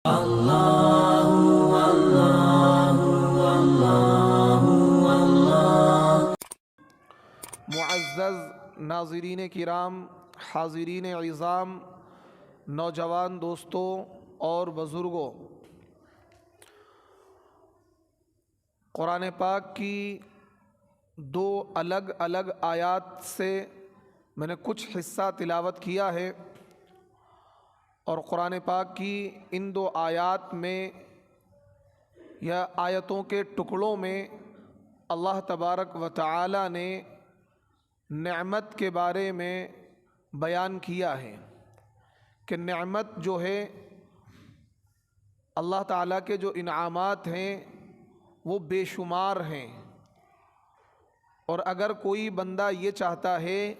اللہ اللہ اللہ اللہ۔ معزز ناظرین کرام، حاضرین عظام، نوجوان دوستوں اور بزرگوں، قرآن پاک کی دو الگ الگ آیات سے میں نے کچھ حصہ تلاوت کیا ہے، اور قرآن پاک کی ان دو آیات میں یا آیتوں کے ٹکڑوں میں اللہ تبارک و تعالی نے نعمت کے بارے میں بیان کیا ہے کہ نعمت جو ہے اللہ تعالیٰ کے جو انعامات ہیں وہ بے شمار ہیں، اور اگر کوئی بندہ یہ چاہتا ہے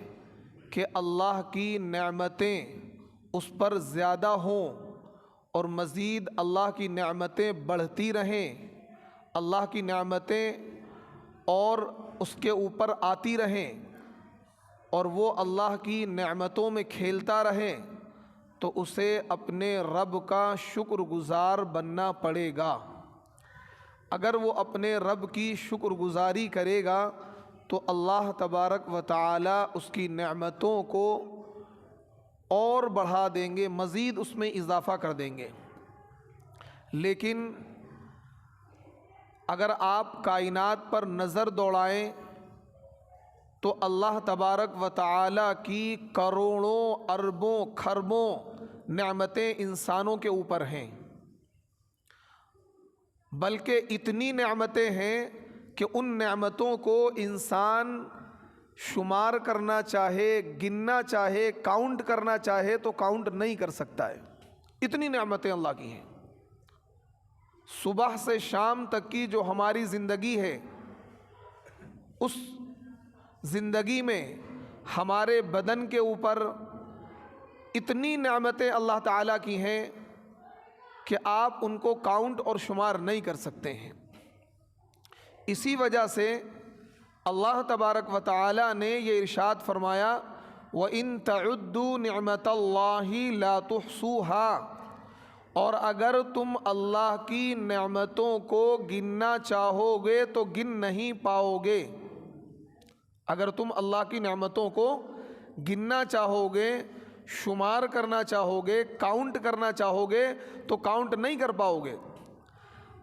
کہ اللہ کی نعمتیں اس پر زیادہ ہوں اور مزید اللہ کی نعمتیں بڑھتی رہیں، اللہ کی نعمتیں اور اس کے اوپر آتی رہیں، اور وہ اللہ کی نعمتوں میں کھیلتا رہے، تو اسے اپنے رب کا شکر گزار بننا پڑے گا۔ اگر وہ اپنے رب کی شکر گزاری کرے گا تو اللہ تبارک و تعالی اس کی نعمتوں کو اور بڑھا دیں گے، مزید اس میں اضافہ کر دیں گے۔ لیکن اگر آپ کائنات پر نظر دوڑائیں تو اللہ تبارک و تعالی کی کروڑوں اربوں کھربوں نعمتیں انسانوں کے اوپر ہیں، بلکہ اتنی نعمتیں ہیں کہ ان نعمتوں کو انسان شمار کرنا چاہے، گننا چاہے، کاؤنٹ کرنا چاہے تو کاؤنٹ نہیں کر سکتا ہے، اتنی نعمتیں اللہ کی ہیں۔ صبح سے شام تک کی جو ہماری زندگی ہے، اس زندگی میں ہمارے بدن کے اوپر اتنی نعمتیں اللہ تعالیٰ کی ہیں کہ آپ ان کو کاؤنٹ اور شمار نہیں کر سکتے ہیں۔ اسی وجہ سے اللہ تبارک و تعالی نے یہ ارشاد فرمایا وَإِن تَعُدُّوا نِعْمَةَ اللَّهِ لَا تُحْصُوهَا، اور اگر تم اللہ کی نعمتوں کو گننا چاہو گے تو گن نہیں پاؤ گے۔ اگر تم اللہ کی نعمتوں کو گننا چاہو گے، شمار کرنا چاہو گے، کاؤنٹ کرنا چاہو گے تو کاؤنٹ نہیں کر پاؤ گے۔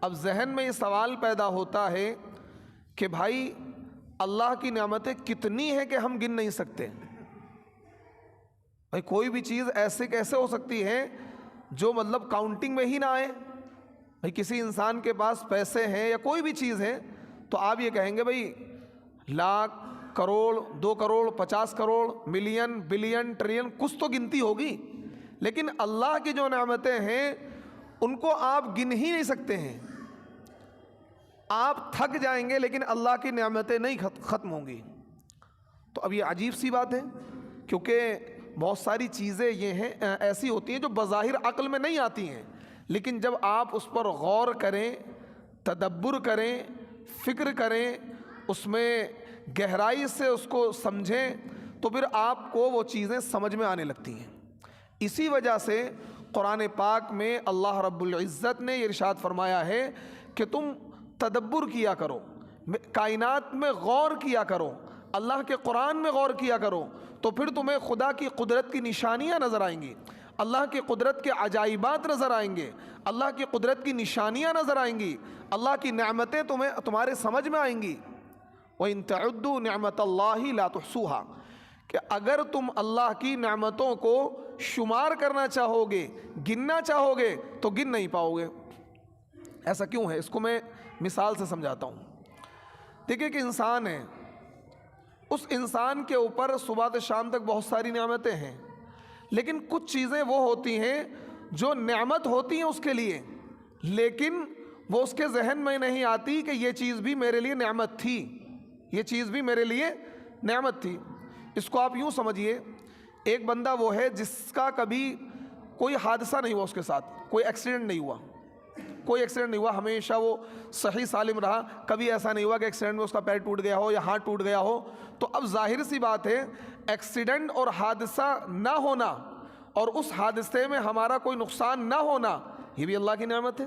اب ذہن میں یہ سوال پیدا ہوتا ہے کہ بھائی اللہ کی نعمتیں کتنی ہیں کہ ہم گن نہیں سکتے؟ بھائی کوئی بھی چیز ایسے کیسے ہو سکتی ہے جو مطلب کاؤنٹنگ میں ہی نہ آئے؟ بھائی کسی انسان کے پاس پیسے ہیں یا کوئی بھی چیز ہے تو آپ یہ کہیں گے بھائی lakh, crore, 2 crore, 50 crore, million, billion, trillion, کچھ تو گنتی ہوگی۔ لیکن اللہ کی جو نعمتیں ہیں ان کو آپ گن ہی نہیں سکتے ہیں۔ آپ تھک جائیں گے لیکن اللہ کی نعمتیں نہیں ختم ہوں گی۔ تو اب یہ عجیب سی بات ہے، کیونکہ بہت ساری چیزیں یہ ہیں ایسی ہوتی ہیں جو بظاہر عقل میں نہیں آتی ہیں، لیکن جب آپ اس پر غور کریں، تدبر کریں، فکر کریں، اس میں گہرائی سے اس کو سمجھیں تو پھر آپ کو وہ چیزیں سمجھ میں آنے لگتی ہیں۔ اسی وجہ سے قرآن پاک میں اللہ رب العزت نے یہ ارشاد فرمایا ہے کہ تم تدبر کیا کرو، کائنات میں غور کیا کرو، اللہ کے قرآن میں غور کیا کرو، تو پھر تمہیں خدا کی قدرت کی نشانیاں نظر آئیں گی، اللہ کی قدرت کے عجائبات نظر آئیں گے، اللہ کی قدرت کی نشانیاں نظر آئیں گی، اللہ کی نعمتیں تمہارے سمجھ میں آئیں گی۔ وَإِن تَعُدُّوا نِعْمَةَ اللَّهِ لَا تُحْصُوهَا، کہ اگر تم اللہ کی نعمتوں کو شمار کرنا چاہو گے، گننا چاہو گے تو گن نہیں پاؤ گے۔ ایسا کیوں ہے؟ اس کو میں مثال سے سمجھاتا ہوں۔ دیکھیں کہ انسان ہے، اس انسان کے اوپر صبح سے شام تک بہت ساری نعمتیں ہیں، لیکن کچھ چیزیں وہ ہوتی ہیں جو نعمت ہوتی ہیں اس کے لیے، لیکن وہ اس کے ذہن میں نہیں آتی کہ یہ چیز بھی میرے لیے نعمت تھی، یہ چیز بھی میرے لیے نعمت تھی۔ اس کو آپ یوں سمجھیے، ایک بندہ وہ ہے جس کا کبھی کوئی حادثہ نہیں ہوا، اس کے ساتھ کوئی ایکسیڈنٹ نہیں ہوا، کوئی ایکسیڈنٹ نہیں ہوا، ہمیشہ وہ صحیح سالم رہا، کبھی ایسا نہیں ہوا کہ ایکسیڈنٹ میں اس کا پیر ٹوٹ گیا ہو یا ہاتھ ٹوٹ گیا ہو۔ تو اب ظاہر سی بات ہے ایکسیڈنٹ اور حادثہ نہ ہونا اور اس حادثے میں ہمارا کوئی نقصان نہ ہونا یہ بھی اللہ کی نعمت ہے،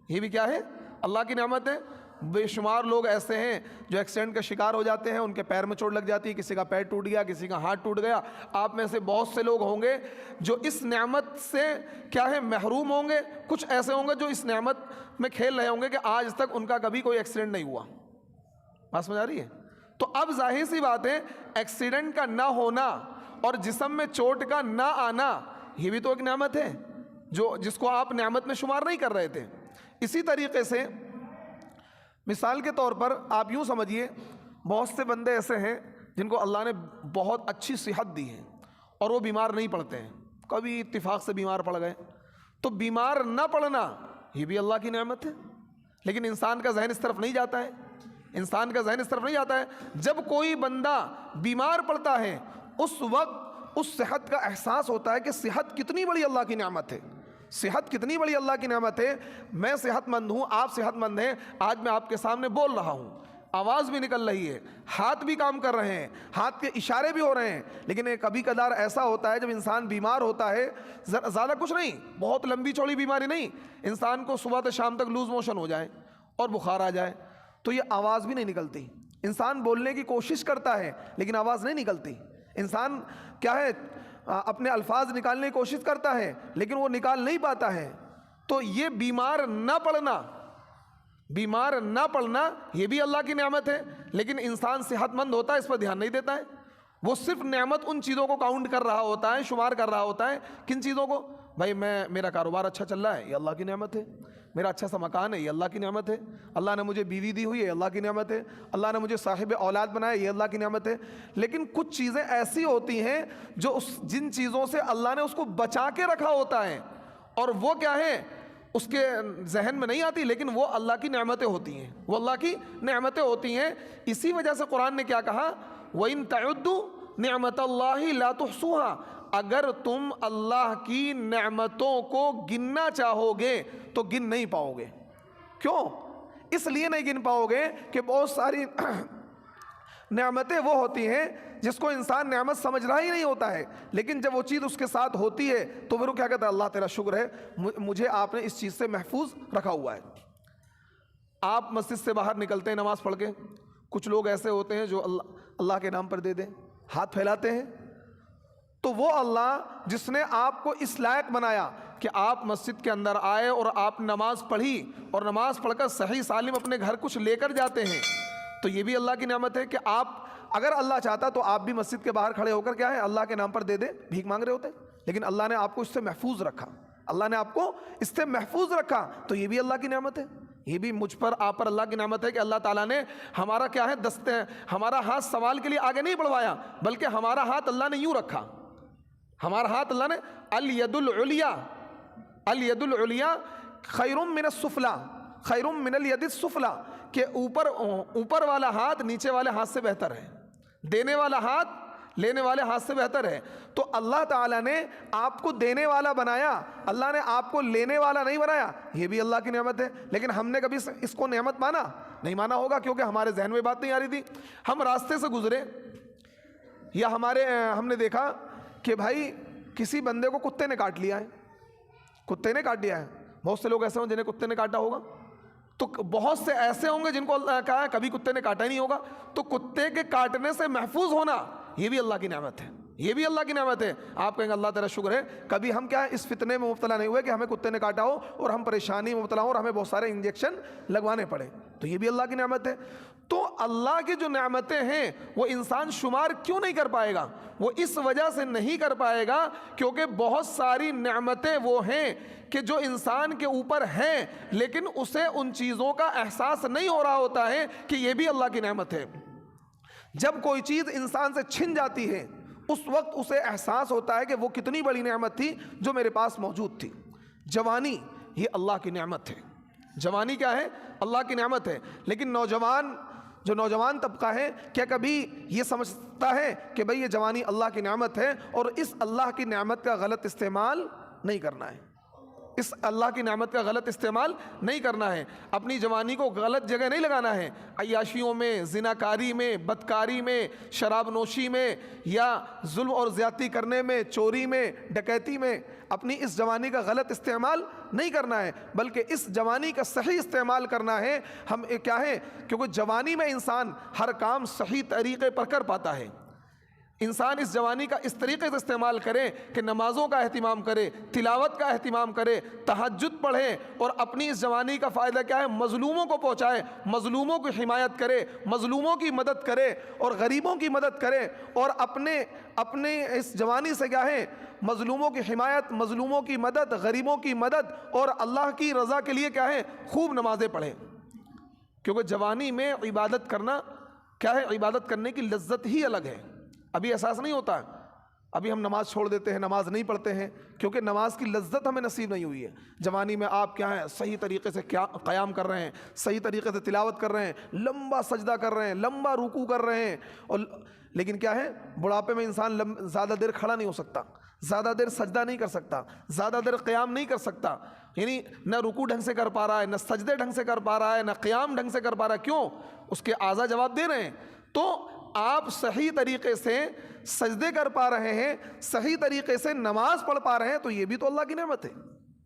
یہ بھی کیا ہے؟ اللہ کی نعمت ہے۔ بے شمار لوگ ایسے ہیں جو ایکسیڈنٹ کا شکار ہو جاتے ہیں، ان کے پیر میں چوٹ لگ جاتی ہے، کسی کا پیر ٹوٹ گیا، کسی کا ہاتھ ٹوٹ گیا۔ آپ میں سے بہت سے لوگ ہوں گے جو اس نعمت سے کیا ہے محروم ہوں گے، کچھ ایسے ہوں گے جو اس نعمت میں کھیل رہے ہوں گے کہ آج تک ان کا کبھی کوئی ایکسیڈنٹ نہیں ہوا۔ بات سمجھ آ رہی ہے؟ تو اب ظاہر سی بات ہے ایکسیڈنٹ کا نہ ہونا اور جسم میں چوٹ کا نہ آنا یہ بھی تو ایک نعمت ہے جس کو آپ نعمت میں شمار نہیں کر رہے تھے۔ اسی طریقے سے مثال کے طور پر آپ یوں سمجھیے، بہت سے بندے ایسے ہیں جن کو اللہ نے بہت اچھی صحت دی ہے اور وہ بیمار نہیں پڑتے ہیں، کبھی اتفاق سے بیمار پڑ گئے۔ تو بیمار نہ پڑنا یہ بھی اللہ کی نعمت ہے، لیکن انسان کا ذہن اس طرف نہیں جاتا ہے، انسان کا ذہن اس طرف نہیں جاتا ہے۔ جب کوئی بندہ بیمار پڑتا ہے اس وقت اس صحت کا احساس ہوتا ہے کہ صحت کتنی بڑی اللہ کی نعمت ہے، صحت کتنی بڑی اللہ کی نعمت ہے۔ میں صحت مند ہوں، آپ صحت مند ہیں، آج میں آپ کے سامنے بول رہا ہوں، آواز بھی نکل رہی ہے، ہاتھ بھی کام کر رہے ہیں، ہاتھ کے اشارے بھی ہو رہے ہیں۔ لیکن کبھی کبھار ایسا ہوتا ہے جب انسان بیمار ہوتا ہے، زیادہ کچھ نہیں، بہت لمبی چوڑی بیماری نہیں، انسان کو صبح سے شام تک لوز موشن ہو جائے اور بخار آ جائے تو یہ آواز بھی نہیں نکلتی۔ انسان بولنے کی کوشش کرتا ہے لیکن آواز نہیں نکلتی۔ انسان کیا ہے اپنے الفاظ نکالنے کی کوشش کرتا ہے لیکن وہ نکال نہیں پاتا ہے۔ تو یہ بیمار نہ پڑنا یہ بھی اللہ کی نعمت ہے، لیکن انسان صحت مند ہوتا ہے اس پر دھیان نہیں دیتا ہے۔ وہ صرف نعمت ان چیزوں کو کاؤنٹ کر رہا ہوتا ہے، شمار کر رہا ہوتا ہے۔ کن چیزوں کو؟ بھائی میرا کاروبار اچھا چل رہا ہے، یہ اللہ کی نعمت ہے۔ میرا اچھا سا مکان ہے، یہ اللہ کی نعمت ہے۔ اللہ نے مجھے بیوی دی ہوئی ہے، یہ اللہ کی نعمت ہے۔ اللہ نے مجھے صاحب اولاد بنایا، یہ اللہ کی نعمت ہے۔ لیکن کچھ چیزیں ایسی ہوتی ہیں جو جن چیزوں سے اللہ نے اس کو بچا کے رکھا ہوتا ہے اور وہ کیا ہے اس کے ذہن میں نہیں آتی، لیکن وہ اللہ کی نعمتیں ہوتی ہیں، وہ اللہ کی نعمتیں ہوتی ہیں۔ اسی وجہ سے قرآن نے کیا کہا؟ وَإِن تَعُدُّوا نِعْمَتَ اللَّهِ لَا تُحْصُوهَا، اگر تم اللہ کی نعمتوں کو گننا چاہو گے تو گن نہیں پاؤ گے۔ کیوں؟ اس لیے نہیں گن پاؤ گے کہ بہت ساری نعمتیں وہ ہوتی ہیں جس کو انسان نعمت سمجھ رہا ہی نہیں ہوتا ہے، لیکن جب وہ چیز اس کے ساتھ ہوتی ہے تو پھر وہ کیا کہتا ہے؟ اللہ تیرا شکر ہے، مجھے آپ نے اس چیز سے محفوظ رکھا ہوا ہے۔ آپ مسجد سے باہر نکلتے ہیں نماز پڑھ کے، کچھ لوگ ایسے ہوتے ہیں جو اللہ کے نام پر دے دیں، ہاتھ پھیلاتے ہیں، تو وہ اللہ جس نے آپ کو اس لائق بنایا کہ آپ مسجد کے اندر آئے اور آپ نماز پڑھی اور نماز پڑھ کر صحیح سالم اپنے گھر کچھ لے کر جاتے ہیں، تو یہ بھی اللہ کی نعمت ہے کہ آپ اگر اللہ چاہتا تو آپ بھی مسجد کے باہر کھڑے ہو کر کیا ہے اللہ کے نام پر دے دے، بھیک مانگ رہے ہوتے، لیکن اللہ نے آپ کو اس سے محفوظ رکھا، اللہ نے آپ کو اس سے محفوظ رکھا، تو یہ بھی اللہ کی نعمت ہے۔ یہ بھی مجھ پر آپ پر اللہ کی نعمت ہے کہ اللہ تعالیٰ نے ہمارا کیا ہے ہمارا ہاتھ سوال کے لیے آگے نہیں بڑھوایا، بلکہ ہمارا ہاتھ اللہ نے یوں رکھا، ہمارا ہاتھ اللہ نے الید العلیٰ خیر من السفلی، خیر من الید السفلی، کہ اوپر والا ہاتھ نیچے والے ہاتھ سے بہتر ہے، دینے والا ہاتھ لینے والے ہاتھ سے بہتر ہے۔ تو اللہ تعالیٰ نے آپ کو دینے والا بنایا، اللہ نے آپ کو لینے والا نہیں بنایا، یہ بھی اللہ کی نعمت ہے۔ لیکن ہم نے کبھی اس کو نعمت مانا نہیں؟ مانا ہوگا، کیونکہ ہمارے ذہن میں بات نہیں آ رہی تھی۔ ہم راستے سے گزرے یا ہم نے دیکھا کہ بھائی کسی بندے کو کتے نے کاٹ لیا ہے، کتے نے کاٹ لیا ہے۔ بہت سے لوگ ایسے ہوں جنہیں کتے نے کاٹا ہوگا، تو بہت سے ایسے ہوں گے جن کو اللہ کہا ہے کبھی کتے نے کاٹا ہی نہیں ہوگا۔ تو کتے کے کاٹنے سے محفوظ ہونا یہ بھی اللہ کی نعمت ہے، یہ بھی اللہ کی نعمت ہے۔ آپ کہیں گے اللہ تیرا شکر ہے کبھی ہم کیا ہے اس فتنے میں مبتلا نہیں ہوئے کہ ہمیں کتے نے کاٹا ہو اور ہم پریشانی میں مبتلا ہوں اور ہمیں بہت سارے انجیکشن لگوانے پڑے، تو یہ بھی اللہ کی نعمت ہے۔ تو اللہ کی جو نعمتیں ہیں وہ انسان شمار کیوں نہیں کر پائے گا؟ وہ اس وجہ سے نہیں کر پائے گا کیونکہ بہت ساری نعمتیں وہ ہیں کہ جو انسان کے اوپر ہیں لیکن اسے ان چیزوں کا احساس نہیں ہو رہا ہوتا ہے کہ یہ بھی اللہ کی نعمت ہے۔ جب کوئی چیز انسان سے چھن جاتی ہے اس وقت اسے احساس ہوتا ہے کہ وہ کتنی بڑی نعمت تھی جو میرے پاس موجود تھی۔ جوانی یہ اللہ کی نعمت ہے، جوانی کیا ہے؟ اللہ کی نعمت ہے۔ لیکن جو نوجوان طبقہ ہے کیا کبھی یہ سمجھتا ہے کہ بھئی یہ جوانی اللہ کی نعمت ہے اور اس اللہ کی نعمت کا غلط استعمال نہیں کرنا ہے؟ اس اللہ کی نعمت کا غلط استعمال نہیں کرنا ہے، اپنی جوانی کو غلط جگہ نہیں لگانا ہے، عیاشیوں میں، زناکاری میں، بدکاری میں، شراب نوشی میں، یا ظلم اور زیادتی کرنے میں، چوری میں، ڈکیتی میں اپنی اس جوانی کا غلط استعمال نہیں کرنا ہے، بلکہ اس جوانی کا صحیح استعمال کرنا ہے۔ ہم کیا ہے، کیونکہ جوانی میں انسان ہر کام صحیح طریقے پر کر پاتا ہے۔ انسان اس جوانی کا اس طریقے سے استعمال کرے کہ نمازوں کا اہتمام کرے، تلاوت کا اہتمام کرے، تہجد پڑھے، اور اپنی اس جوانی کا فائدہ کیا ہے، مظلوموں کو پہنچائے، مظلوموں کی حمایت کرے، مظلوموں کی مدد کرے اور غریبوں کی مدد کرے، اور اپنے اس جوانی سے کیا ہے، مظلوموں کی حمایت، مظلوموں کی مدد، غریبوں کی مدد اور اللہ کی رضا کے لیے کیا ہے، خوب نمازیں پڑھے۔ کیونکہ جوانی میں عبادت کرنا کیا ہے، عبادت کرنے کی لذت ہی الگ ہے۔ ابھی احساس نہیں ہوتا، ابھی ہم نماز چھوڑ دیتے ہیں، نماز نہیں پڑھتے ہیں، کیونکہ نماز کی لذت ہمیں نصیب نہیں ہوئی ہے۔ جوانی میں آپ کیا ہیں، صحیح طریقے سے کیا قیام کر رہے ہیں، صحیح طریقے سے تلاوت کر رہے ہیں، لمبا سجدہ کر رہے ہیں، لمبا رکوع کر رہے ہیں، لیکن کیا ہے، بڑھاپے میں انسان زیادہ دیر کھڑا نہیں ہو سکتا، زیادہ دیر سجدہ نہیں کر سکتا، زیادہ دیر قیام نہیں کر سکتا، یعنی نہ رکوع ڈھنگ سے کر پا رہا ہے، نہ سجدے ڈھنگ سے کر پا رہا ہے، نہ قیام ڈھنگ سے کر پا رہا ہے۔ کیوں؟ اس کے اعضاء جواب دے رہے ہیں۔ تو آپ صحیح طریقے سے سجدے کر پا رہے ہیں، صحیح طریقے سے نماز پڑھ پا رہے ہیں، تو یہ بھی تو اللہ کی نعمت ہے،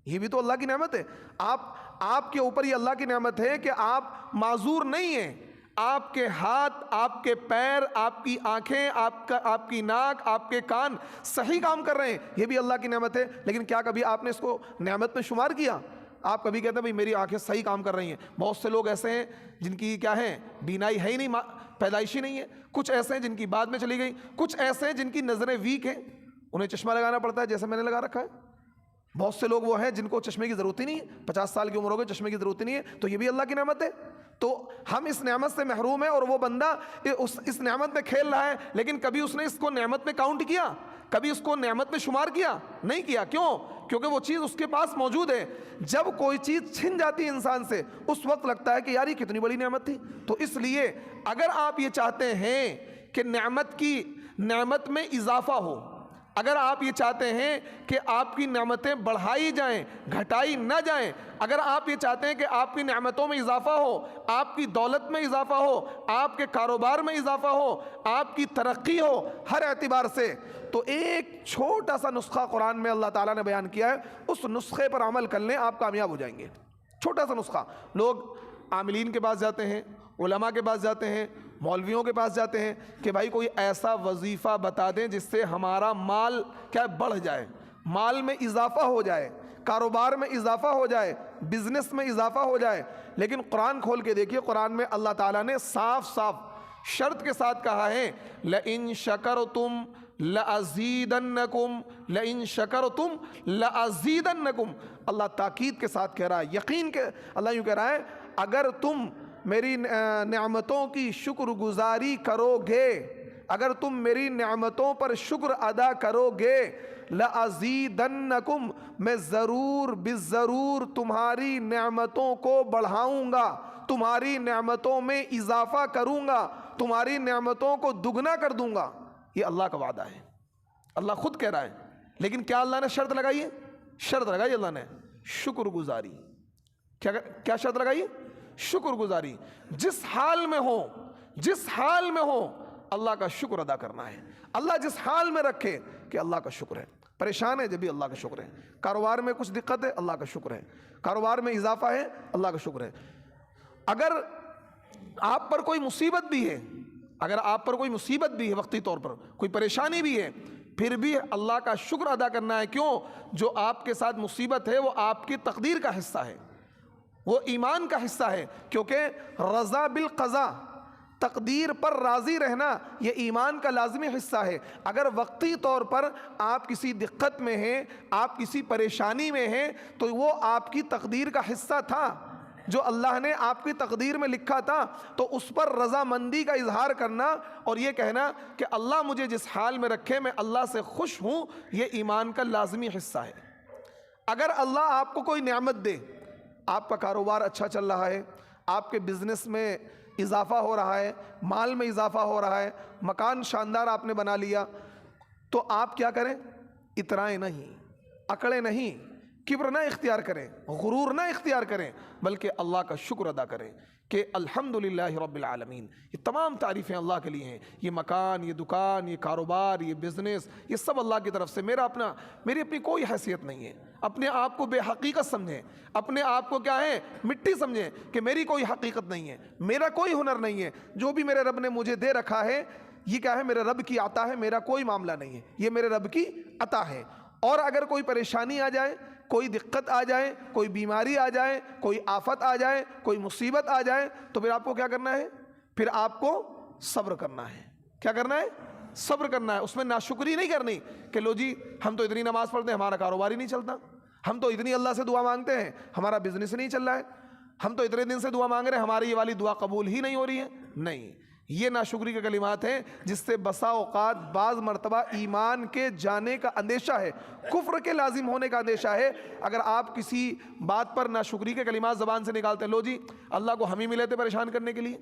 یہ بھی تو اللہ کی نعمت ہے۔ آپ کے اوپر یہ اللہ کی نعمت ہے کہ آپ معذور نہیں ہیں، آپ کے ہاتھ، آپ کے پیر، آپ کی آنکھیں، آپ کی ناک، آپ کے کان صحیح کام کر رہے ہیں، یہ بھی اللہ کی نعمت ہے۔ لیکن کیا کبھی آپ نے اس کو نعمت میں شمار کیا؟ آپ کبھی کہتے ہیں بھئی میری آنکھیں صحیح کام کر رہی ہیں۔ بہت سے لوگ ایسے ہیں جن کی کیا ہے، بینائی ہے ہی نہیں، پیدائشی نہیں ہے، کچھ ایسے ہیں جن کی بعد میں چلی گئی، کچھ ایسے ہیں جن کی نظریں ویک ہیں، انہیں چشمہ لگانا پڑتا ہے جیسے میں نے لگا رکھا ہے۔ بہت سے لوگ وہ ہیں جن کو چشمے کی ضرورت ہی نہیں ہے، 50 سال کی عمر ہو گئی، چشمے کی ضرورت ہی نہیں ہے، تو یہ بھی اللہ کی نعمت ہے۔ تو ہم اس نعمت سے محروم ہیں، اور وہ بندہ اس نعمت میں کھیل رہا ہے، لیکن کبھی اس نے اس کو نعمت میں کاؤنٹ کیا، کبھی اس کو نعمت میں شمار کیا نہیں کیا۔ کیوں؟ کیونکہ وہ چیز اس کے پاس موجود ہے۔ جب کوئی چیز چھن جاتی ہے انسان سے، اس وقت لگتا ہے کہ یار یہ کتنی بڑی نعمت تھی۔ تو اس لیے اگر آپ یہ چاہتے ہیں کہ نعمت میں اضافہ ہو، اگر آپ یہ چاہتے ہیں کہ آپ کی نعمتیں بڑھائی جائیں، گھٹائی نہ جائیں، اگر آپ یہ چاہتے ہیں کہ آپ کی نعمتوں میں اضافہ ہو، آپ کی دولت میں اضافہ ہو، آپ کے کاروبار میں اضافہ ہو، آپ کی ترقی ہو ہر اعتبار سے، تو ایک چھوٹا سا نسخہ قرآن میں اللہ تعالیٰ نے بیان کیا ہے، اس نسخے پر عمل کر لیں، آپ کامیاب ہو جائیں گے۔ چھوٹا سا نسخہ۔ لوگ عاملین کے پاس جاتے ہیں، علماء کے پاس جاتے ہیں، مولویوں کے پاس جاتے ہیں کہ بھائی کوئی ایسا وظیفہ بتا دیں جس سے ہمارا مال کیا بڑھ جائے، مال میں اضافہ ہو جائے، کاروبار میں اضافہ ہو جائے، بزنس میں اضافہ ہو جائے۔ لیکن قرآن کھول کے دیکھیے، قرآن میں اللہ تعالیٰ نے صاف صاف شرط کے ساتھ کہا ہے، لَإِن شَكَرْتُمْ لَأَزِيدَنَّكُمْ لَإِن شَكَرْتُمْ لَأَزِيدَنَّكُمْ۔ اللہ تاکید کے ساتھ کہہ رہا ہے، یقین کے اللہ یوں کہہ رہا ہے، اگر تم میری نعمتوں کی شکر گزاری کرو گے، اگر تم میری نعمتوں پر شکر ادا کرو گے، لَأَزِيدَنَّكُمْ، میں ضرور بالضرور تمہاری نعمتوں کو بڑھاؤں گا، تمہاری نعمتوں میں اضافہ کروں گا، تمہاری نعمتوں کو دگنا کر دوں گا۔ یہ اللہ کا وعدہ ہے، اللہ خود کہہ رہا ہے۔ لیکن کیا اللہ نے شرط لگائی ہے؟ شرط لگائی اللہ نے، شکر گزاری۔ کیا شرط لگائی؟ شکر گزاری۔ جس حال میں ہو، جس حال میں ہو، اللہ کا شکر ادا کرنا ہے۔ اللہ جس حال میں رکھے کہ اللہ کا شکر ہے، پریشان ہے جب بھی اللہ کا شکر ہے، کاروبار میں کچھ دقت ہے اللہ کا شکر ہے، کاروبار میں اضافہ ہے اللہ کا شکر ہے۔ اگر آپ پر کوئی مصیبت بھی ہے، اگر آپ پر کوئی مصیبت بھی ہے، وقتی طور پر کوئی پریشانی بھی ہے، پھر بھی اللہ کا شکر ادا کرنا ہے۔ کیوں؟ جو آپ کے ساتھ مصیبت ہے وہ آپ کی تقدیر کا حصہ ہے، وہ ایمان کا حصہ ہے، کیونکہ رضا بالقضاء، تقدیر پر راضی رہنا، یہ ایمان کا لازمی حصہ ہے۔ اگر وقتی طور پر آپ کسی دقت میں ہیں، آپ کسی پریشانی میں ہیں، تو وہ آپ کی تقدیر کا حصہ تھا، جو اللہ نے آپ کی تقدیر میں لکھا تھا، تو اس پر رضامندی کا اظہار کرنا اور یہ کہنا کہ اللہ مجھے جس حال میں رکھے میں اللہ سے خوش ہوں، یہ ایمان کا لازمی حصہ ہے۔ اگر اللہ آپ کو کوئی نعمت دے، آپ کا کاروبار اچھا چل رہا ہے، آپ کے بزنس میں اضافہ ہو رہا ہے، مال میں اضافہ ہو رہا ہے، مکان شاندار آپ نے بنا لیا، تو آپ کیا کریں؟ اترائیں نہیں، اکڑیں نہیں کبر نہ اختیار کریں، غرور نہ اختیار کریں، بلکہ اللہ کا شکر ادا کریں کہ الحمدللہ رب العالمین۔ یہ تمام تعریفیں اللہ کے لیے ہیں، یہ مکان، یہ دکان، یہ کاروبار، یہ بزنس، یہ سب اللہ کی طرف سے۔ میری اپنی کوئی حیثیت نہیں ہے۔ اپنے آپ کو بے حقیقت سمجھیں، اپنے آپ کو کیا ہے، مٹی سمجھیں کہ میری کوئی حقیقت نہیں ہے، میرا کوئی ہنر نہیں ہے۔ جو بھی میرے رب نے مجھے دے رکھا ہے یہ کیا ہے، میرے رب کی عطا ہے، میرا کوئی معاملہ نہیں ہے، یہ میرے رب کی عطا ہے۔ اور اگر کوئی پریشانی آ جائے، کوئی دقت آ جائے، کوئی بیماری آ جائے، کوئی آفت آ جائے، کوئی مصیبت آ جائے، تو پھر آپ کو کیا کرنا ہے؟ پھر آپ کو صبر کرنا ہے۔ کیا کرنا ہے؟ صبر کرنا ہے۔ اس میں ناشکری نہیں کرنی کہ لو جی ہم تو اتنی نماز پڑھتے ہیں ہمارا کاروبار ہی نہیں چلتا، ہم تو اتنی اللہ سے دعا مانگتے ہیں ہمارا بزنس نہیں چل رہا ہے، ہم تو اتنے دن سے دعا مانگ رہے ہیں ہماری یہ والی دعا قبول ہی نہیں ہو رہی ہے۔ نہیں، یہ ناشکری کے کلمات ہیں جس سے بسا اوقات بعض مرتبہ ایمان کے جانے کا اندیشہ ہے، کفر کے لازم ہونے کا اندیشہ ہے۔ اگر آپ کسی بات پر ناشکری کے کلمات زبان سے نکالتے ہیں، لو جی اللہ کو ہم ہی ملے تھے پریشان کرنے کے لیے،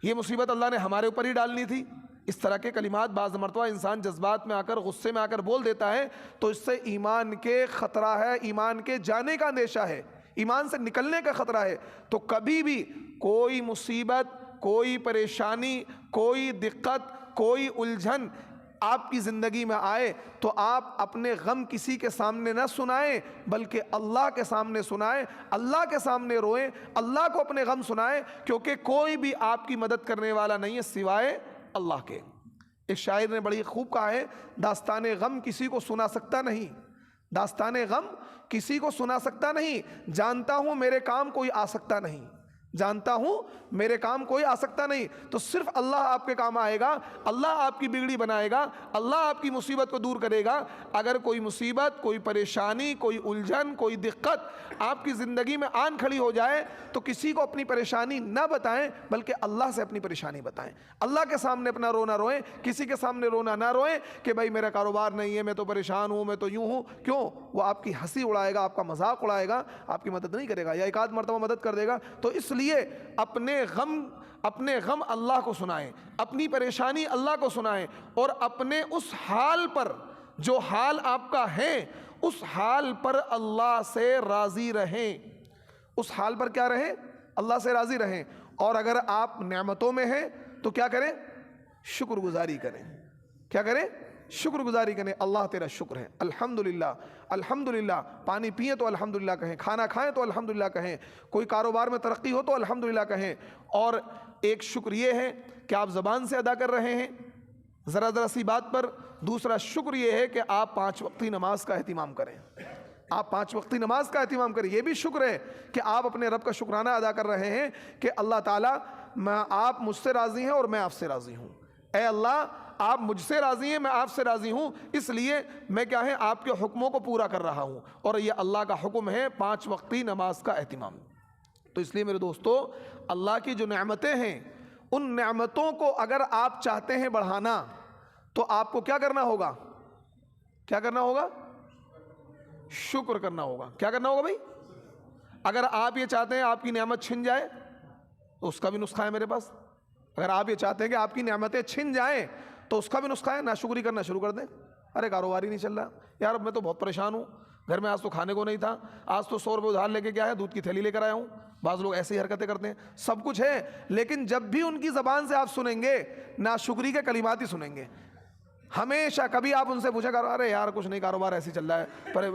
یہ مصیبت اللہ نے ہمارے اوپر ہی ڈالنی تھی، اس طرح کے کلمات بعض مرتبہ انسان جذبات میں آ کر، غصے میں آ کر بول دیتا ہے، تو اس سے ایمان کے خطرہ ہے، ایمان کے جانے کا اندیشہ ہے، ایمان سے نکلنے کا خطرہ ہے۔ تو کبھی بھی کوئی مصیبت، کوئی پریشانی، کوئی دقت، کوئی الجھن آپ کی زندگی میں آئے تو آپ اپنے غم کسی کے سامنے نہ سنائیں، بلکہ اللہ کے سامنے سنائیں، اللہ کے سامنے روئیں، اللہ کو اپنے غم سنائیں، کیونکہ کوئی بھی آپ کی مدد کرنے والا نہیں ہے سوائے اللہ کے۔ ایک شاعر نے بڑی خوب کہا ہے، داستان غم کسی کو سنا سکتا نہیں، داستان غم کسی کو سنا سکتا نہیں، جانتا ہوں میرے کام کوئی آ سکتا نہیں، جانتا ہوں میرے کام کوئی آ سکتا نہیں۔ تو صرف اللہ آپ کے کام آئے گا، اللہ آپ کی بگڑی بنائے گا، اللہ آپ کی مصیبت کو دور کرے گا۔ اگر کوئی مصیبت، کوئی پریشانی، کوئی الجھن، کوئی دقت آپ کی زندگی میں آن کھڑی ہو جائے تو کسی کو اپنی پریشانی نہ بتائیں، بلکہ اللہ سے اپنی پریشانی بتائیں، اللہ کے سامنے اپنا رونا روئیں، کسی کے سامنے رونا نہ روئیں کہ بھائی میرا کاروبار نہیں ہے، میں تو پریشان ہوں، میں تو یوں ہوں۔ کیوں؟ وہ آپ کی ہنسی اڑائے گا، آپ کا مذاق اڑائے گا، آپ کی مدد نہیں کرے گا، یا ایک آدھ مرتبہ مدد کر دے گا۔ تو اس لیے اپنے غم اللہ کو سنائیں، اپنی پریشانی اللہ کو سنائیں، اور اپنے اس حال پر، جو حال آپ کا ہے اس حال پر اللہ سے راضی رہیں، اس حال پر کیا رہیں؟ اللہ سے راضی رہیں۔ اور اگر آپ نعمتوں میں ہیں تو کیا کریں؟ شکر گزاری کریں۔ کیا کریں؟ شکر گزاری کریں۔ اللہ تیرا شکر ہے، الحمدللہ الحمدللہ۔ پانی پئیں تو الحمدللہ کہیں، کھانا کھائیں تو الحمدللہ کہیں، کوئی کاروبار میں ترقی ہو تو الحمدللہ کہیں۔ اور ایک شکر یہ ہے کہ آپ زبان سے ادا کر رہے ہیں ذرا سی بات پر۔ دوسرا شکر یہ ہے کہ آپ 5 وقتی نماز کا اہتمام کریں، آپ 5 وقتی نماز کا اہتمام کریں۔ یہ بھی شکر ہے کہ آپ اپنے رب کا شکرانہ ادا کر رہے ہیں کہ اللہ تعالیٰ آپ مجھ سے راضی ہیں اور میں آپ سے راضی ہوں۔ اے اللہ آپ مجھ سے راضی ہیں، میں آپ سے راضی ہوں، اس لیے میں کیا ہے آپ کے حکموں کو پورا کر رہا ہوں، اور یہ اللہ کا حکم ہے 5 وقتی نماز کا اہتمام۔ تو اس لیے میرے دوستو، اللہ کی جو نعمتیں ہیں ان نعمتوں کو اگر آپ چاہتے ہیں بڑھانا تو آپ کو کیا کرنا ہوگا؟ کیا کرنا ہوگا؟ شکر کرنا ہوگا۔ کیا کرنا ہوگا بھائی؟ اگر آپ یہ چاہتے ہیں آپ کی نعمت چھن جائے تو اس کا بھی نسخہ ہے میرے پاس۔ اگر آپ یہ چاہتے ہیں کہ آپ کی نعمتیں چھن جائیں تو اس کا بھی نسخہ ہے، ناشکری کرنا شروع کر دیں۔ ارے کاروبار ہی نہیں چل رہا یار، اب میں تو بہت پریشان ہوں، گھر میں آج تو کھانے کو نہیں تھا، آج تو 100 روپے ادھار لے کے گیا ہے، دودھ کی تھیلی لے کر آیا ہوں۔ بعض لوگ ایسی حرکتیں کرتے ہیں، سب کچھ ہے، لیکن جب بھی ان کی زبان سے آپ سنیں گے ناشکری کے کلمات ہی سنیں گے ہمیشہ۔ کبھی آپ ان سے پوچھا کرو، ارے یار کچھ نہیں، کاروبار ایسے چل رہا ہے پر،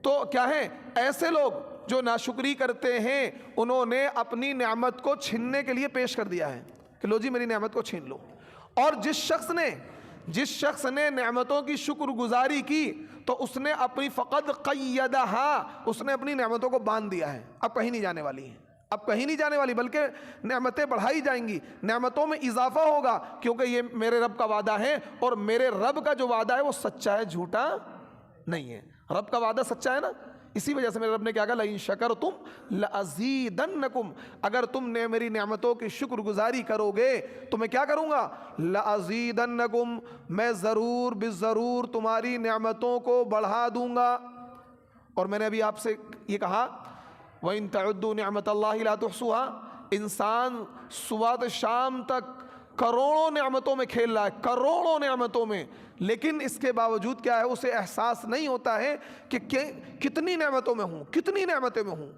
تو کیا ہے ایسے لوگ جو ناشکری کرتے ہیں انہوں نے اپنی نعمت کو چھیننے کے لیے پیش کر دیا ہے کہ لو جی میری نعمت کو چھین لو۔ اور جس شخص نے نعمتوں کی شکر گزاری کی تو اس نے اپنی فقد قیدہا، اس نے اپنی نعمتوں کو باندھ دیا ہے، اب کہیں نہیں جانے والی ہیں، اب کہیں نہیں جانے والی، بلکہ نعمتیں بڑھائی جائیں گی، نعمتوں میں اضافہ ہوگا، کیونکہ یہ میرے رب کا وعدہ ہے، اور میرے رب کا جو وعدہ ہے وہ سچا ہے، جھوٹا نہیں ہے۔ رب کا وعدہ سچا ہے نا، اسی وجہ سے میرے رب نے کیا کہا، لَإِن شَكَرْتُمْ لَأَزِيدَنَّكُمْ، اگر تم نے میری نعمتوں کی شکر گزاری کرو گے تو میں کیا کروں گا، لَأَزِيدَنَّكُمْ، میں ضرور بالضرور تمہاری نعمتوں کو بڑھا دوں گا۔ اور میں نے ابھی آپ سے یہ کہا وَإِن تَعُدُّوا نِعْمَةَ اللَّهِ لَا تُحْصُوهَا، انسان صبح سے شام تک کروڑوں نعمتوں میں کھیل رہا ہے، کروڑوں نعمتوں میں، لیکن اس کے باوجود کیا ہے، اسے احساس نہیں ہوتا ہے کہ کتنی نعمتوں میں ہوں، کتنی نعمتوں میں ہوں.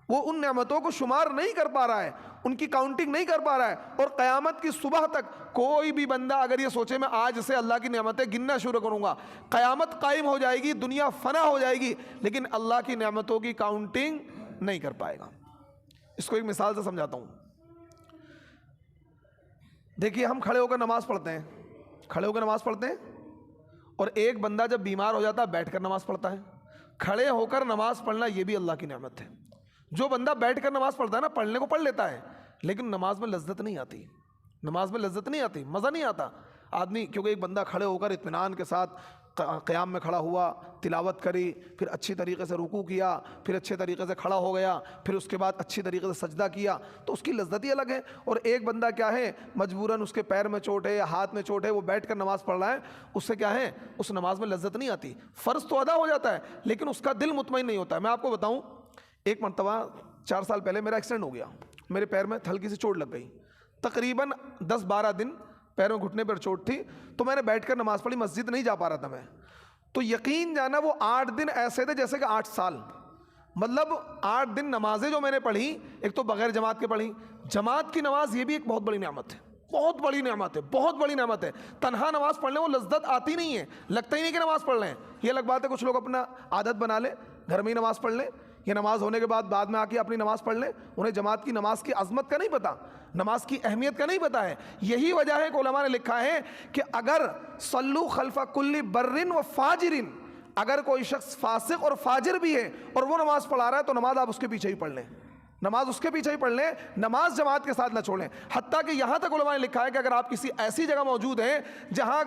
وہ ان نعمتوں کو شمار نہیں کر پا رہا ہے، ان کی کاؤنٹنگ نہیں کر پا رہا ہے. اور قیامت کی صبح تک کوئی بھی بندہ اگر یہ سوچے میں آج سے اللہ کی نعمتیں گننا شروع کروں گا، قیامت قائم ہو جائے گی، دنیا فنا ہو جائے گی، لیکن اللہ کی نعمتوں کی کاؤنٹنگ نہیں کر پائے گا. اس کو ایک مثال سے سمجھاتا ہوں. دیکھیے ہم کھڑے ہو کر نماز پڑھتے ہیں، کھڑے ہو کر نماز پڑھتے ہیں، اور ایک بندہ جب بیمار ہو جاتا ہے بیٹھ کر نماز پڑھتا ہے. کھڑے ہو کر نماز پڑھنا یہ بھی اللہ کی نعمت ہے. جو بندہ بیٹھ کر نماز پڑھتا ہے نا، پڑھنے کو پڑھ لیتا ہے، لیکن نماز میں لذت نہیں آتی، نماز میں لذت نہیں آتی، مزہ نہیں آتا آدمی. کیونکہ ایک بندہ کھڑے ہو کر اطمینان کے ساتھ قیام میں کھڑا ہوا، تلاوت کری، پھر اچھی طریقے سے رکوع کیا، پھر اچھے طریقے سے کھڑا ہو گیا، پھر اس کے بعد اچھی طریقے سے سجدہ کیا، تو اس کی لذت ہی الگ ہے. اور ایک بندہ کیا ہے، مجبوراً اس کے پیر میں چوٹ ہے یا ہاتھ میں چوٹ ہے، وہ بیٹھ کر نماز پڑھ رہا ہے، اس سے کیا ہے، اس نماز میں لذت نہیں آتی. فرض تو ادا ہو جاتا ہے لیکن اس کا دل مطمئن نہیں ہوتا ہے. میں آپ کو بتاؤں، ایک مرتبہ 4 سال پہلے میرا ایکسیڈنٹ ہو گیا، میرے پیر میں ہلکی سی چوٹ لگ گئی، تقریباً 10-12 دن پیر میں گھٹنے پر چوٹ تھی، تو میں نے بیٹھ کر نماز پڑھی، مسجد نہیں جا پا رہا تھا میں. تو یقین جانا وہ 8 دن ایسے تھے جیسے کہ 8 سال. مطلب 8 دن نمازیں جو میں نے پڑھی، ایک تو بغیر جماعت کے پڑھی. جماعت کی نماز یہ بھی ایک بہت بڑی نعمت ہے، بہت بڑی نعمت ہے، بہت بڑی نعمت ہے. تنہا نماز پڑھنے وہ لذت آتی نہیں ہے، لگتا ہی نہیں کہ نماز پڑھ رہے ہیں. یہ الگ بات ہے کچھ لوگ اپنا عادت بنا لیں، گھر میں ہی نماز پڑھ لیں، یہ نماز ہونے کے بعد میں آ کے اپنی نماز پڑھ لیں. انہیں جماعت کی نماز کی عظمت کا نہیں پتا، نماز کی اہمیت کا نہیں پتا ہے. یہی وجہ ہے کہ علماء نے لکھا ہے کہ اگر صلو خلف کل برن و فاجرن، اگر کوئی شخص فاسق اور فاجر بھی ہے اور وہ نماز پڑھا رہا ہے تو نماز آپ اس کے پیچھے ہی پڑھ لیں، نماز اس کے پیچھے ہی پڑھ لیں، نماز جماعت کے ساتھ نہ چھوڑیں. حتیٰ کہ یہاں تک علماء نے لکھا ہے کہ اگر آپ کسی ایسی جگہ موجود ہیں جہاں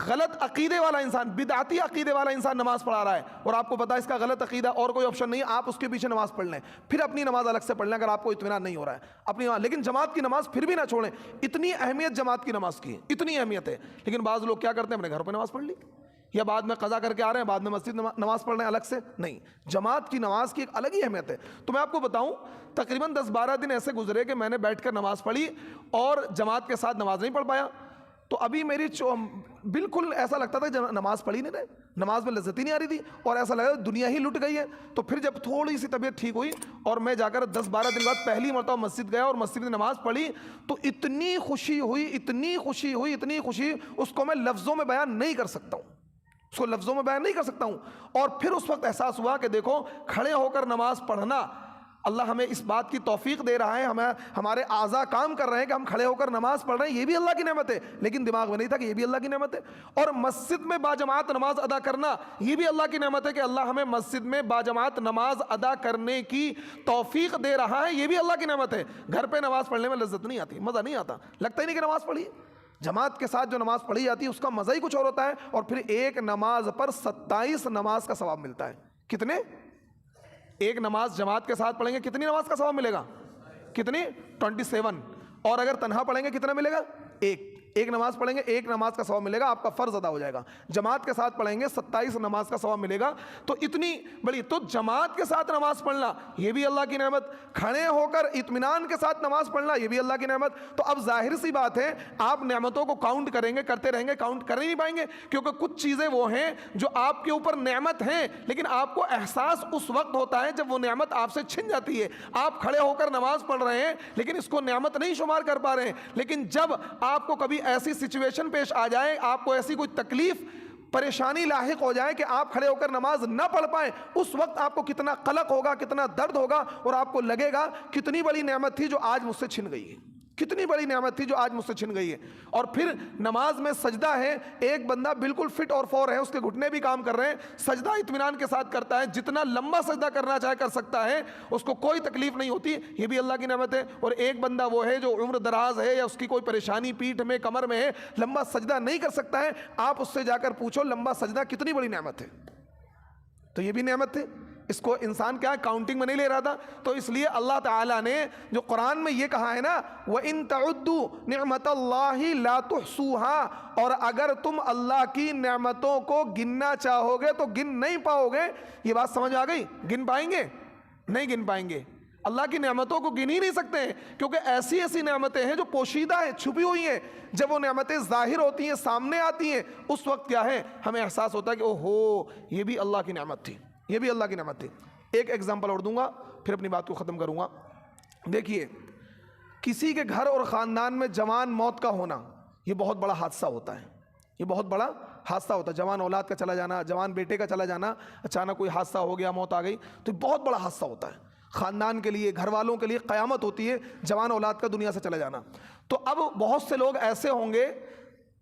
غلط عقیدے والا انسان، بدعتی عقیدے والا انسان نماز پڑھا رہا ہے اور آپ کو پتا ہے اس کا غلط عقیدہ اور کوئی آپشن نہیں ہے، آپ اس کے پیچھے نماز پڑھ لیں، پھر اپنی نماز الگ سے پڑھ لیں اگر آپ کو اطمینان نہیں ہو رہا ہے اپنی نماز. لیکن جماعت کی نماز پھر بھی نہ چھوڑیں. اتنی اہمیت جماعت کی نماز کی، اتنی اہمیت ہے. لیکن بعض لوگ کیا کرتے ہیں، اپنے گھر پہ نماز پڑھ لی، یا بعد میں قضا کر کے آ رہے ہیں، بعد میں مسجد نماز پڑھ رہے ہیں الگ سے. نہیں، جماعت کی نماز کی ایک الگ ہی اہمیت ہے. تو میں آپ کو بتاؤں، تقریباً 10-12 دن ایسے گزرے کہ میں نے بیٹھ کر نماز پڑھی اور جماعت کے ساتھ نماز نہیں پڑھ پایا. تو ابھی میری بالکل ایسا لگتا تھا کہ نماز پڑھی نہیں رہے، نماز میں لذت ہی نہیں آ رہی تھی، اور ایسا لگا دنیا ہی لٹ گئی ہے. تو پھر جب تھوڑی سی طبیعت ٹھیک ہوئی اور میں جا کر 10-12 دن بعد پہلی مرتبہ مسجد گیا اور مسجد میں نماز پڑھی، تو اتنی خوشی ہوئی، اتنی خوشی ہوئی، اتنی خوشی، اس کو میں لفظوں میں بیان نہیں کر سکتا ہوں، اس کو لفظوں میں بیان نہیں کر سکتا ہوں. اور پھر اس وقت احساس ہوا کہ دیکھو، کھڑے ہو کر نماز پڑھنا، اللہ ہمیں اس بات کی توفیق دے رہا ہے، ہمارے اعضاء کام کر رہے ہیں کہ ہم کھڑے ہو کر نماز پڑھ رہے ہیں، یہ بھی اللہ کی نعمت ہے. لیکن دماغ میں نہیں تھا کہ یہ بھی اللہ کی نعمت ہے. اور مسجد میں باجماعت نماز ادا کرنا، یہ بھی اللہ کی نعمت ہے کہ اللہ ہمیں مسجد میں باجماعت نماز ادا کرنے کی توفیق دے رہا ہے، یہ بھی اللہ کی نعمت ہے. گھر پہ نماز پڑھنے میں لذت نہیں آتی، مزہ نہیں آتا، لگتا ہی نہیں کہ نماز پڑھی. جماعت کے ساتھ جو نماز پڑھی جاتی ہے اس کا مزہ ہی کچھ اور ہوتا ہے. اور پھر ایک نماز پر 27 نماز کا ثواب ملتا ہے. کتنے؟ ایک نماز جماعت کے ساتھ پڑھیں گے کتنی نماز کا ثواب ملے گا؟ کتنی؟ 27. اور اگر تنہا پڑھیں گے کتنا ملے گا؟ ایک نماز پڑھیں گے، ایک نماز کا ثواب ملے گا، آپ کا فرض ادا ہو جائے گا. جماعت کے ساتھ پڑھیں گے 27 نماز کا ثواب ملے گا. تو اتنی بڑی، تو جماعت کے ساتھ نماز پڑھنا یہ بھی اللہ کی نعمت، کھڑے ہو کر اطمینان کے ساتھ نماز پڑھنا یہ بھی اللہ کی نعمت. تو اب ظاہر سی بات ہے، آپ نعمتوں کو کاؤنٹ کریں گے، کرتے رہیں گے، کاؤنٹ کر ہی نہیں پائیں گے، کیونکہ کچھ چیزیں وہ ہیں جو آپ کے اوپر نعمت ہیں، لیکن آپ کو احساس اس وقت ہوتا ہے جب وہ نعمت آپ سے چھن جاتی ہے. آپ کھڑے ہو کر نماز پڑھ رہے ہیں لیکن اس کو نعمت نہیں شمار کر پا رہے ہیں. لیکن جب آپ کو کبھی ایسی سچویشن پیش آ جائے، آپ کو ایسی کوئی تکلیف، پریشانی لاحق ہو جائے کہ آپ کھڑے ہو کر نماز نہ پڑھ پائیں، اس وقت آپ کو کتنا قلق ہوگا، کتنا درد ہوگا، اور آپ کو لگے گا کتنی بڑی نعمت تھی جو آج مجھ سے چھن گئی ہے، کتنی بڑی نعمت تھی جو آج مجھ سے چھن گئی ہے. اور پھر نماز میں سجدہ ہے، ایک بندہ بالکل فٹ اور فور ہے، اس کے گھٹنے بھی کام کر رہے ہیں، سجدہ اطمینان کے ساتھ کرتا ہے، جتنا لمبا سجدہ کرنا چاہے کر سکتا ہے، اس کو کوئی تکلیف نہیں ہوتی، یہ بھی اللہ کی نعمت ہے. اور ایک بندہ وہ ہے جو عمر دراز ہے یا اس کی کوئی پریشانی پیٹھ میں، کمر میں ہے، لمبا سجدہ نہیں کر سکتا ہے، آپ اس سے جا کر پوچھو لمبا سجدہ کتنی بڑی نعمت ہے. تو یہ بھی نعمت ہے، اس کو انسان کیا کاؤنٹنگ میں نہیں لے رہا تھا. تو اس لیے اللہ تعالیٰ نے جو قرآن میں یہ کہا ہے نا، وَإِن تَعُدُّوا نِعْمَةَ اللَّهِ لَا تُحْصُوهَا، اور اگر تم اللہ کی نعمتوں کو گننا چاہو گے تو گن نہیں پاؤ گے. یہ بات سمجھ آ گئی؟ گن پائیں گے؟ نہیں گن پائیں گے. اللہ کی نعمتوں کو گن ہی نہیں سکتے ہیں، کیونکہ ایسی ایسی نعمتیں ہیں جو پوشیدہ ہیں، چھپی ہوئی ہیں۔ جب وہ نعمتیں ظاہر ہوتی ہیں، سامنے آتی ہیں، اس وقت کیا ہے، ہمیں احساس ہوتا ہے کہ اوہو یہ بھی اللہ کی نعمت تھی، یہ بھی اللہ کی نعمت تھی۔ ایک ایگزامپل اور دوں گا پھر اپنی بات کو ختم کروں گا۔ دیکھیے، کسی کے گھر اور خاندان میں جوان موت کا ہونا یہ بہت بڑا حادثہ ہوتا ہے، یہ بہت بڑا حادثہ ہوتا ہے۔ جوان اولاد کا چلا جانا، جوان بیٹے کا چلا جانا، اچانک کوئی حادثہ ہو گیا، موت آ گئی، تو یہ بہت بڑا حادثہ ہوتا ہے خاندان کے لیے، گھر والوں کے لیے قیامت ہوتی ہے جوان اولاد کا دنیا سے چلا جانا۔ تو اب بہت سے لوگ ایسے ہوں گے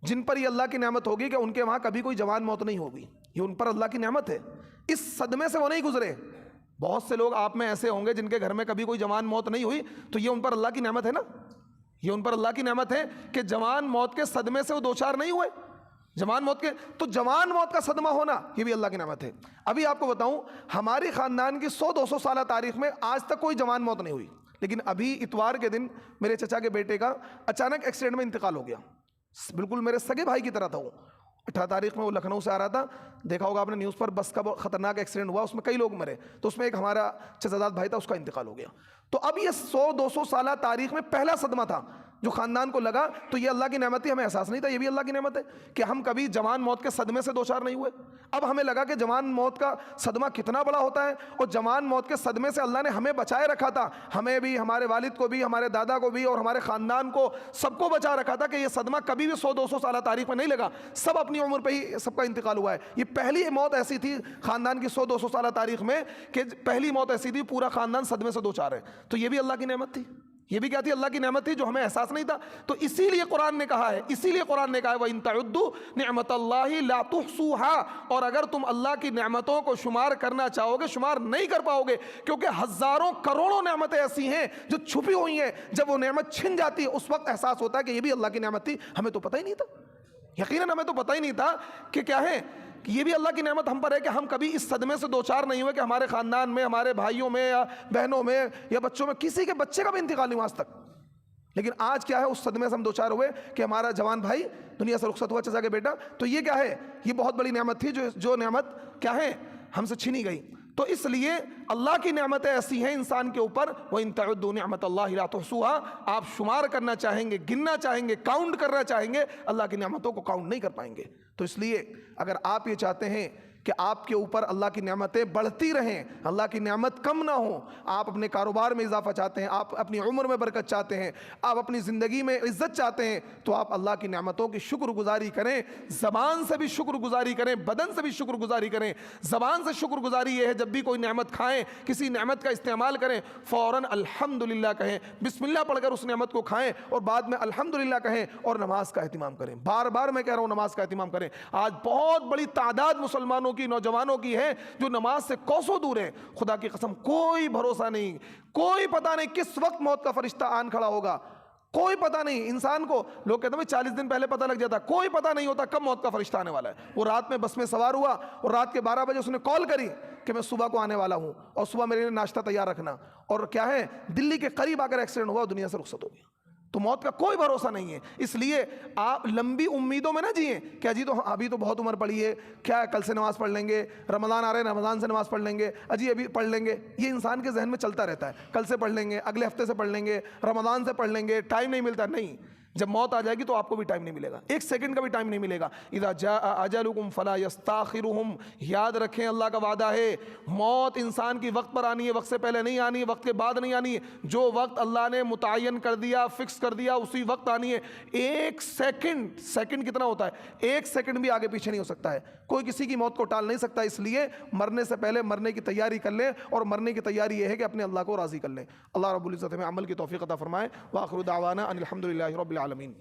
جن پر یہ اللہ کی نعمت ہوگی کہ ان کے وہاں کبھی کوئی جوان موت نہیں ہوگی، یہ ان پر اللہ کی نعمت ہے، اس صدمے سے وہ نہیں گزرے۔ بہت سے لوگ آپ میں ایسے ہوں گے جن کے گھر میں کبھی کوئی جوان موت نہیں ہوئی، تو یہ ان پر اللہ کی نعمت ہے نا، یہ ان پر اللہ کی نعمت ہے کہ جوان موت کے صدمے سے وہ دوچار نہیں ہوئے۔ جوان موت کے، تو جوان موت کا صدمہ ہونا یہ بھی اللہ کی نعمت ہے۔ ابھی آپ کو بتاؤں، ہماری خاندان کی 100-200 سالہ تاریخ میں آج تک کوئی جوان موت نہیں ہوئی، لیکن ابھی اتوار کے دن میرے چچا کے بیٹے کا اچانک ایکسیڈنٹ میں انتقال ہو گیا، بالکل میرے سگے بھائی کی طرح تھا وہ۔ 18 تاریخ میں وہ لکھنؤ سے آ رہا تھا، دیکھا ہوگا آپ نے نیوز پر، بس کا بہت خطرناک ایکسیڈنٹ ہوا، اس میں کئی لوگ مرے، تو اس میں ایک ہمارا چچاداد بھائی تھا، اس کا انتقال ہو گیا۔ تو اب یہ 100-200 سالہ تاریخ میں پہلا صدمہ تھا جو خاندان کو لگا، تو یہ اللہ کی نعمت تھی، ہمیں احساس نہیں تھا، یہ بھی اللہ کی نعمت ہے کہ ہم کبھی جوان موت کے صدمے سے دوچار نہیں ہوئے۔ اب ہمیں لگا کہ جوان موت کا صدمہ کتنا بڑا ہوتا ہے، اور جوان موت کے صدمے سے اللہ نے ہمیں بچائے رکھا تھا، ہمیں بھی، ہمارے والد کو بھی، ہمارے دادا کو بھی، اور ہمارے خاندان کو، سب کو بچا رکھا تھا کہ یہ صدمہ کبھی بھی 100-200 سالہ تاریخ میں نہیں لگا، سب اپنی عمر پہ ہی سب کا انتقال ہوا ہے۔ یہ پہلی موت ایسی تھی خاندان کی 100-200 سالہ تاریخ میں کہ پہلی موت ایسی تھی، پورا خاندان صدمے سے دوچار ہے، تو یہ بھی اللہ کی نعمت تھی، یہ بھی کیا تھی، اللہ کی نعمت تھی جو ہمیں احساس نہیں تھا۔ تو اسی لیے قرآن نے کہا ہے، اسی لیے قرآن نے کہا ہے وَإِن تَعُدُّوا نِعْمَتَ اللَّهِ لَا تُحْصُوهَا، اور اگر تم اللہ کی نعمتوں کو شمار کرنا چاہو گے شمار نہیں کر پاؤ گے، کیونکہ ہزاروں کروڑوں نعمتیں ایسی ہیں جو چھپی ہوئی ہیں، جب وہ نعمت چھن جاتی ہے اس وقت احساس ہوتا ہے کہ یہ بھی اللہ کی نعمت تھی، ہمیں تو پتہ ہی نہیں تھا، یقیناً ہمیں تو پتہ ہی نہیں تھا کہ کیا ہے، یہ بھی اللہ کی نعمت ہم پر ہے کہ ہم کبھی اس صدمے سے دوچار نہیں ہوئے کہ ہمارے خاندان میں، ہمارے بھائیوں میں یا بہنوں میں یا بچوں میں کسی کے بچے کا بھی انتقال نہیں ہوا آج تک۔ لیکن آج کیا ہے، اس صدمے سے ہم دوچار ہوئے کہ ہمارا جوان بھائی دنیا سے رخصت ہوا، چچا کے بیٹا، تو یہ کیا ہے، یہ بہت بڑی نعمت تھی جو نعمت کیا ہے ہم سے چھینی گئی۔ تو اس لیے اللہ کی نعمتیں ایسی ہیں انسان کے اوپر، وَإِن تَعُدُّوا نِعْمَتَ اللَّهِ لَا تُحْصُوهَا، آپ شمار کرنا چاہیں گے، گننا چاہیں گے، کاؤنٹ کرنا چاہیں گے، اللہ کی نعمتوں کو کاؤنٹ نہیں کر پائیں گے۔ تو اس لیے اگر آپ یہ چاہتے ہیں کہ آپ کے اوپر اللہ کی نعمتیں بڑھتی رہیں، اللہ کی نعمت کم نہ ہو، آپ اپنے کاروبار میں اضافہ چاہتے ہیں، آپ اپنی عمر میں برکت چاہتے ہیں، آپ اپنی زندگی میں عزت چاہتے ہیں، تو آپ اللہ کی نعمتوں کی شکر گزاری کریں، زبان سے بھی شکر گزاری کریں، بدن سے بھی شکر گزاری کریں۔ زبان سے شکر گزاری یہ ہے جب بھی کوئی نعمت کھائیں، کسی نعمت کا استعمال کریں، فوراً الحمدللہ کہیں، بسم اللہ پڑھ کر اس نعمت کو کھائیں، اور بعد میں الحمدللہ کہیں، اور نماز کا اہتمام کریں۔ بار بار میں کہہ رہا ہوں نماز کا اہتمام کریں۔ آج بہت بڑی تعداد مسلمانوں کی، نوجوانوں کی ہے جو نماز سے کوسوں دور ہیں۔ خدا کی قسم کوئی بھروسہ نہیں، کوئی پتہ نہیں کس وقت موت کا فرشتہ آن کھڑا ہوگا، کوئی پتہ نہیں۔ انسان کو لوگ کہتے ہیں 40 دن پہلے پتہ لگ جاتا، کوئی پتہ نہیں ہوتا کب موت کا فرشتہ آنے والا ہے۔ وہ رات میں بس میں سوار ہوا اور رات کے 12 بجے اس نے کال کری کہ میں صبح کو آنے والا ہوں اور صبح میرے لیے ناشتہ تیار رکھنا، اور کیا ہے دلی کے قریب آ کر ایکسیڈنٹ ہوا، دنیا سے رخصت ہو گیا۔ تو موت کا کوئی بھروسہ نہیں ہے، اس لیے آپ لمبی امیدوں میں نہ جئیں کہ اجی تو ابھی تو بہت عمر پڑی ہے، کیا کل سے نماز پڑھ لیں گے، رمضان آ رہے ہیں رمضان سے نماز پڑھ لیں گے، اجی ابھی پڑھ لیں گے۔ یہ انسان کے ذہن میں چلتا رہتا ہے، کل سے پڑھ لیں گے، اگلے ہفتے سے پڑھ لیں گے، رمضان سے پڑھ لیں گے، ٹائم نہیں ملتا۔ نہیں، جب موت آ جائے گی تو آپ کو بھی ٹائم نہیں ملے گا، ایک سیکنڈ کا بھی ٹائم نہیں ملے گا۔ اذا جاء اجلکم فلا یستاخرهم، یاد رکھیں اللہ کا وعدہ ہے، موت انسان کی وقت پر آنی ہے، وقت سے پہلے نہیں آنی ہے، وقت کے بعد نہیں آنی ہے۔ جو وقت اللہ نے متعین کر دیا، فکس کر دیا، اسی وقت آنی ہے۔ ایک سیکنڈ کتنا ہوتا ہے، ایک سیکنڈ بھی آگے پیچھے نہیں ہو سکتا ہے، کوئی کسی کی موت کو ٹال نہیں سکتا۔ اس لیے مرنے سے پہلے مرنے کی تیاری کر لیں، اور مرنے کی تیاری یہ ہے کہ اپنے اللہ کو راضی کر لیں۔ اللہ رب العزت ہمیں عمل کی توفیق عطا فرمائے۔ وآخر دعوانا ان الحمد للہ رب العالمین۔